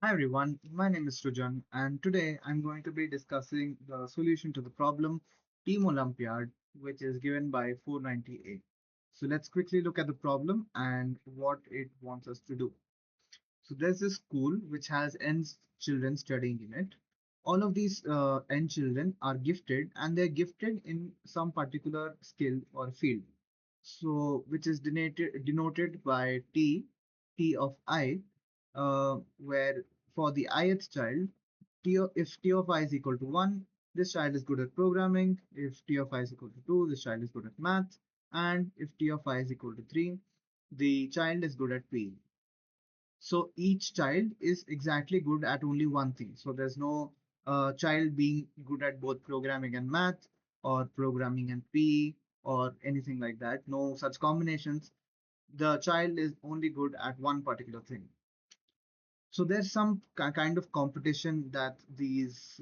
Hi everyone, my name is Sujan, and today I'm going to be discussing the solution to the problem Team Olympiad, which is given by 498. So let's quickly look at the problem and what it wants us to do. So there's this school which has n children studying in it. All of these n children are gifted, and they're gifted in some particular skill or field. So which is denoted by T of I, where for the ith child, if T of I is equal to 1, this child is good at programming. If T of I is equal to 2, this child is good at math. And if T of I is equal to 3, the child is good at PE. So each child is exactly good at only one thing. So there's no child being good at both programming and math, or programming and PE, or anything like that. No such combinations. The child is only good at one particular thing. So there's some kind of competition that this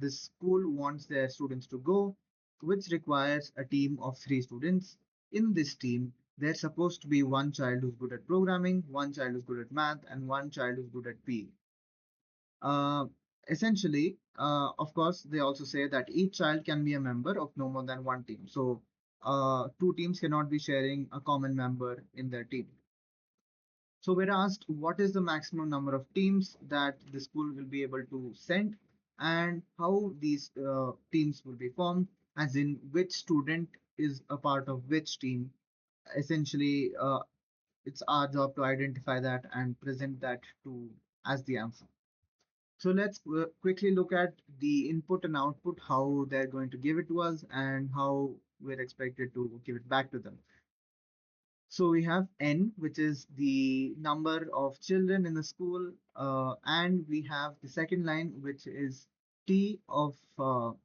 school wants their students to go, which requires a team of three students. In this team, there's supposed to be one child who's good at programming, one child who's good at math, and one child who's good at PE. Uh, Essentially, of course, they also say that each child can be a member of no more than one team. So two teams cannot be sharing a common member in their team. So we're asked what is the maximum number of teams that the school will be able to send, and how these teams will be formed, as in which student is a part of which team. Essentially, it's our job to identify that and present that to as the answer. So let's quickly look at the input and output, how they're going to give it to us and how we're expected to give it back to them. So we have n, which is the number of children in the school, and we have the second line, which is t of 1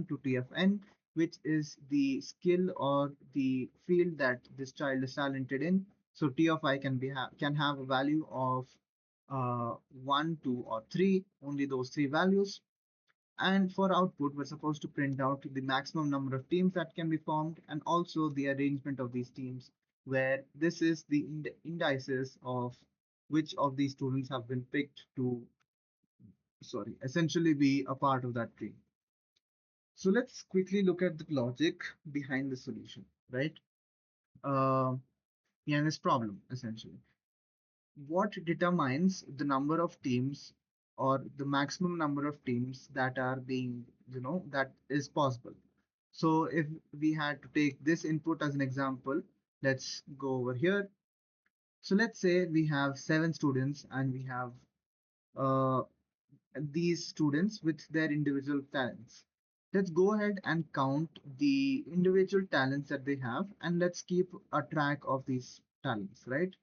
to t of n, which is the skill or the field that this child is talented in. So t of I can have a value of 1, 2, or 3, only those three values. And for output, we're supposed to print out the maximum number of teams that can be formed and also the arrangement of these teams, where this is the indices of which of these students have been picked to, essentially be a part of that team. So let's quickly look at the logic behind the solution, right? Uh, Behind this problem, essentially. What determines the number of teams or the maximum number of teams that are being, that is possible? So if we had to take this input as an example, let's go over here. So let's say we have seven students and we have uh, these students with their individual talents. Let's go ahead and count the individual talents that they have, and let's keep a track of these talents, right?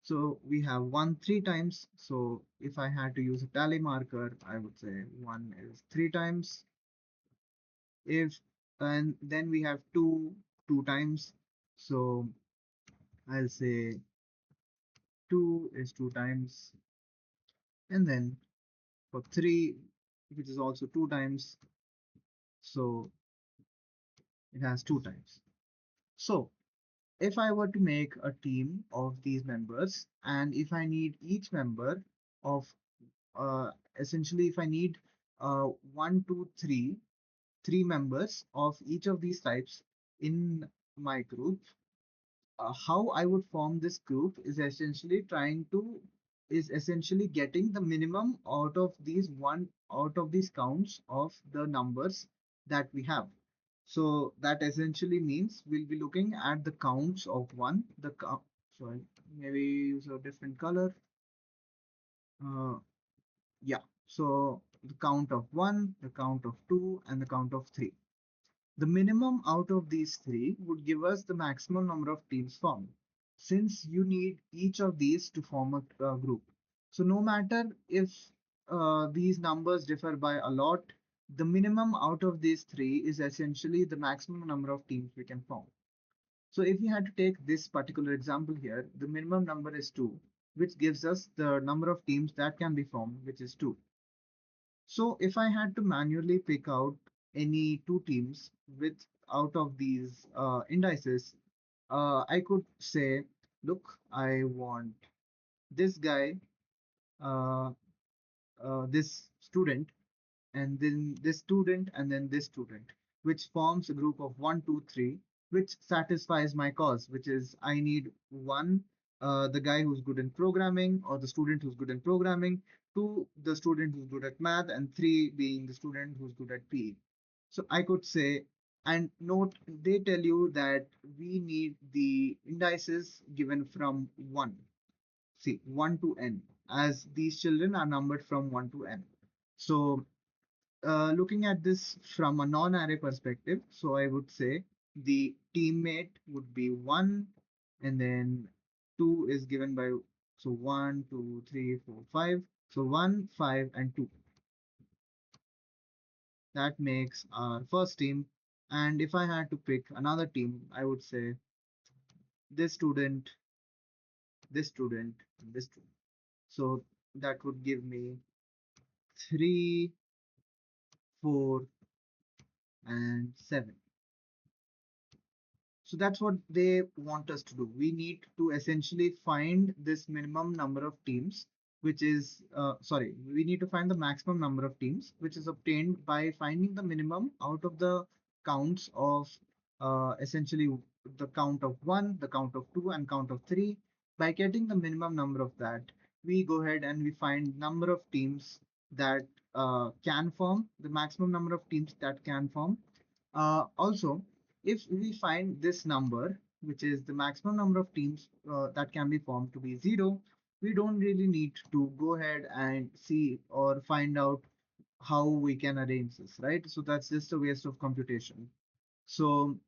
So we have one three times. So if I had to use a tally marker, I would say one is three times. If and then we have two times. So I'll say two is two times. And then for three, which is also two times, so it has two times. So if I were to make a team of these members, and if I need each member of essentially if I need one, two, three members of each of these types in my group, how I would form this group is essentially getting the minimum out of these counts of the numbers that we have. So that essentially means we'll be looking at the counts of one, the count, sorry, maybe use a different color. Uh, yeah, so the count of one, the count of two, and the count of three. The minimum out of these three would give us the maximum number of teams formed, since you need each of these to form a group. So no matter if these numbers differ by a lot, the minimum out of these three is essentially the maximum number of teams we can form. So if we had to take this particular example here, the minimum number is 2, which gives us the number of teams that can be formed, which is 2. So if I had to manually pick out any two teams with out of these indices, I could say, look, I want this guy uh, this student, and then this student, and then this student, which forms a group of one, two, three, which satisfies my cause, which is I need one, the guy who's good in programming, or the student who's good in programming, two, the student who's good at math, and three being the student who's good at PE. So I could say, and note, they tell you that we need the indices given from 1. See, 1 to n, as these children are numbered from 1 to n. So looking at this from a non-array perspective, so I would say the teammate would be 1, and then 2 is given by, so 1, 2, 3, 4, 5. So 1, 5, and 2. That makes our first team. And if I had to pick another team, I would say this student, this student, and this student. So that would give me 3, 4, and 7. So that's what they want us to do. We need to essentially find this minimum number of teams, which is, sorry, we need to find the maximum number of teams, which is obtained by finding the minimum out of the counts of essentially the count of 1, the count of 2, and count of 3. By getting the minimum number of that, we go ahead and we find number of teams that can form, the maximum number of teams that can form. Also, if we find this number, which is the maximum number of teams that can be formed to be 0, we don't really need to go ahead and see or find out how we can arrange this, right? So that's just a waste of computation. So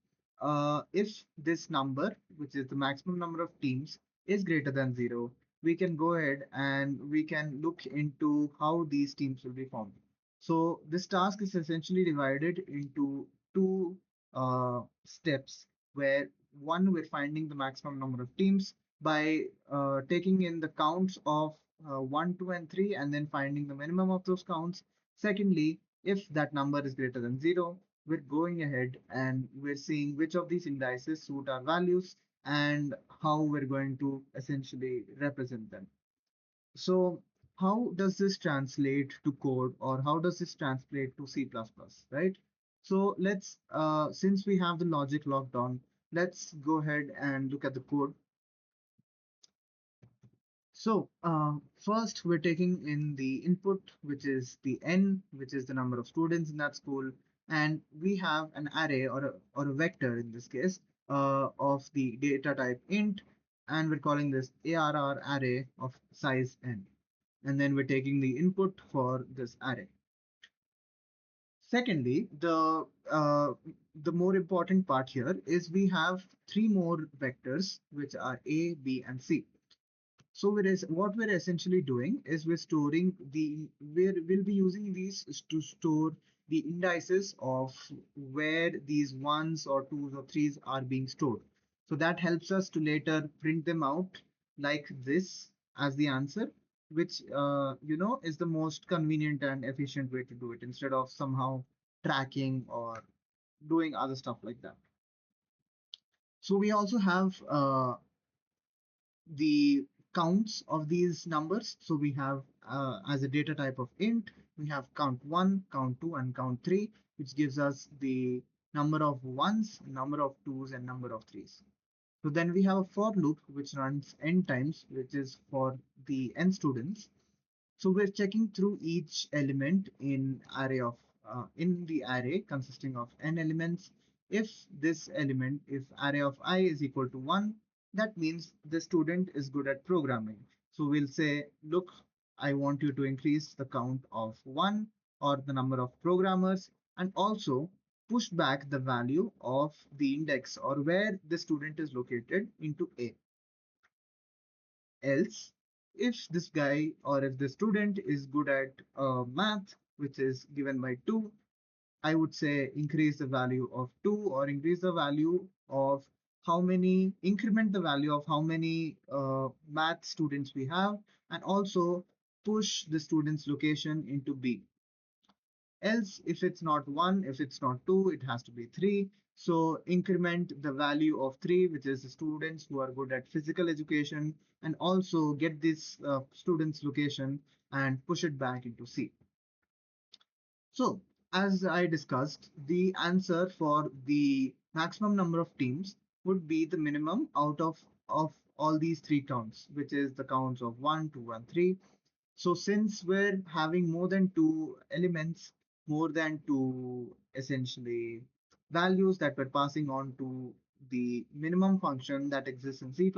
if this number, which is the maximum number of teams, is greater than 0, we can go ahead and we can look into how these teams will be formed. So this task is essentially divided into two steps, where one, we're finding the maximum number of teams by taking in the counts of 1, 2, and 3, and then finding the minimum of those counts. Secondly, if that number is greater than 0, we're going ahead and we're seeing which of these indices suit our values and how we're going to essentially represent them. So how does this translate to code, or how does this translate to C++, right? So let's, since we have the logic locked on, let's go ahead and look at the code. So first we're taking in the input, which is the n, which is the number of students in that school, and we have an array, or a vector in this case, of the data type int, and we're calling this ARR array of size n. And then we're taking the input for this array. Secondly, the more important part here is we have three more vectors, which are a, b, and c. So what we're essentially doing is we'll be using these to store the indices of where these ones or twos or threes are being stored. So that helps us to later print them out like this as the answer, which is the most convenient and efficient way to do it, instead of somehow tracking or doing other stuff like that. So we also have the counts of these numbers. So we have, as a data type of int, we have count 1, count 2, and count 3, which gives us the number of ones, number of twos, and number of threes. So then we have a for loop which runs n times, which is for the n students. So we're checking through each element in the array consisting of n elements. If this element, if array of I is equal to 1, that means the student is good at programming. So we'll say, look, I want you to increase the count of 1, or the number of programmers, and also push back the value of the index, or where the student is located, into A. Else, if this guy, or if the student is good at math, which is given by 2, I would say increase the value of 2, or increase the value of increment the value of how many math students we have, and also push the student's location into B. Else, if it's not 1, if it's not 2, it has to be 3. So increment the value of 3, which is the students who are good at physical education, and also get this student's location and push it back into C. So, as I discussed, the answer for the maximum number of teams would be the minimum out of all these three counts, which is the counts of 1, 2, and 3. So, since we're having more than two elements, more than two essentially values that we're passing on to the minimum function that exists in C++,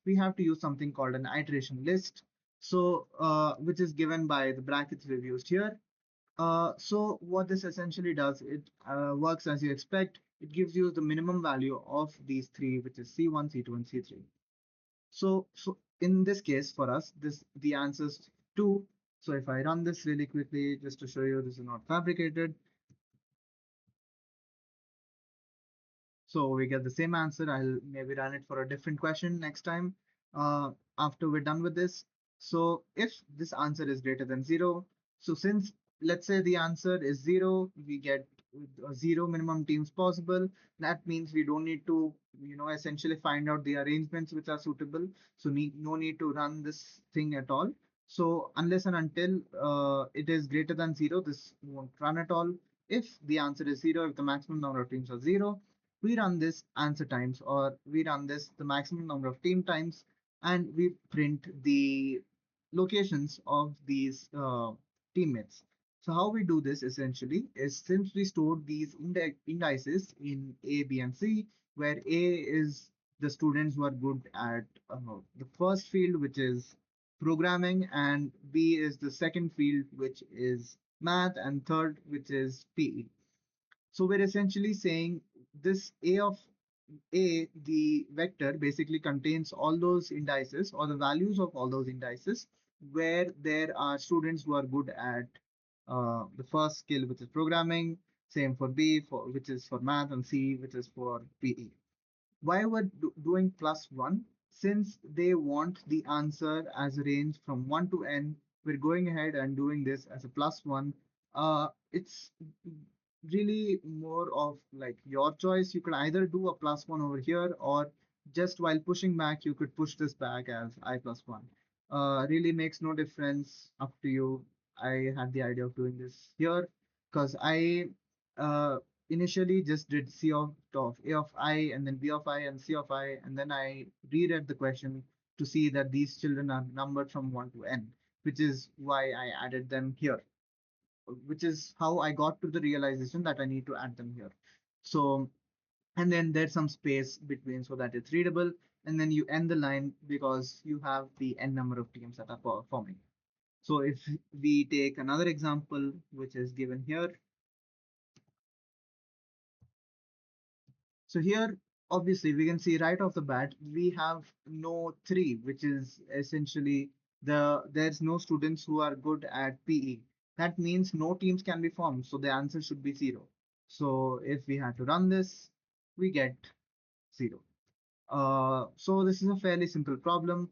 we have to use something called an iteration list. So, which is given by the brackets we've used here. So what this essentially does, it works as you expect. It gives you the minimum value of these three, which is C1, C2, and C3. So in this case, for us, the answer is 2. So if I run this really quickly, just to show you this is not fabricated, so we get the same answer. I'll maybe run it for a different question next time uh, after we're done with this. So if this answer is greater than 0, so since let's say the answer is 0, we get 0 minimum teams possible. That means we don't need to, essentially find out the arrangements which are suitable. So no need to run this thing at all. So unless and until it is greater than 0, this won't run at all. If the answer is 0, if the maximum number of teams are 0, we run this answer times, or we run this the maximum number of team times, and we print the locations of these teammates. So how we do this essentially is, since we stored these indices in A, B, and C, where A is the students who are good at the first field, which is programming, and B is the second field, which is math, and third, which is PE. So we're essentially saying this the vector basically contains all those indices, or the values of all those indices, where there are students who are good at the first skill, which is programming, same for B, which is for math, and C, which is for PE. Why we're doing +1? Since they want the answer as a range from 1 to n, we're going ahead and doing this as a +1. It's really more of like your choice. You could either do a +1 over here, or just while pushing back, you could push this back as I+1. Really makes no difference, up to you. I had the idea of doing this here because I uh, initially just did of A of I, and then B of I, and C of I, and then I reread the question to see that these children are numbered from 1 to n, which is why I added them here, which is how I got to the realization that I need to add them here. So, and then there's some space between so that it's readable, and then you end the line because you have the n number of teams that are forming. So if we take another example, which is given here, so here, obviously, we can see right off the bat, we have no 3, which is essentially there's no students who are good at PE. That means no teams can be formed. So the answer should be 0. So if we had to run this, we get 0. So this is a fairly simple problem.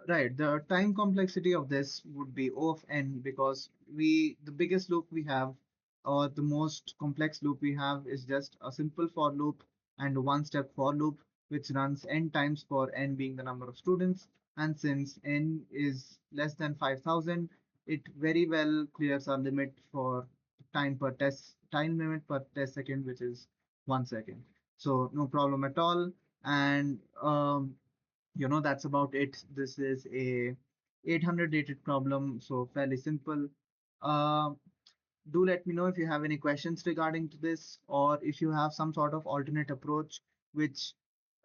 Right, the time complexity of this would be O of n, because the biggest loop we have, or the most complex loop we have, is just a simple for loop and a one-step for loop, which runs n times for n being the number of students. And since n is less than 5,000, it very well clears our limit for time limit per test second, which is 1 second. So no problem at all. And that's about it. This is a 800 dated problem, so fairly simple. uh, do let me know if you have any questions regarding to this, or if you have some sort of alternate approach which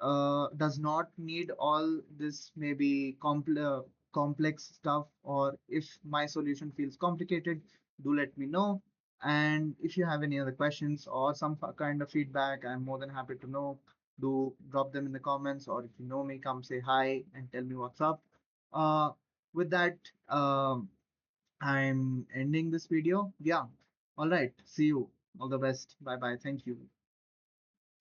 does not need all this maybe complex stuff, or if my solution feels complicated, do let me know. And if you have any other questions or some kind of feedback, I'm more than happy to know. Do drop them in the comments, or if you know me, come say hi and tell me what's up. uh, with that, I'm ending this video. Yeah. All right. See you. All the best. Bye bye. Thank you.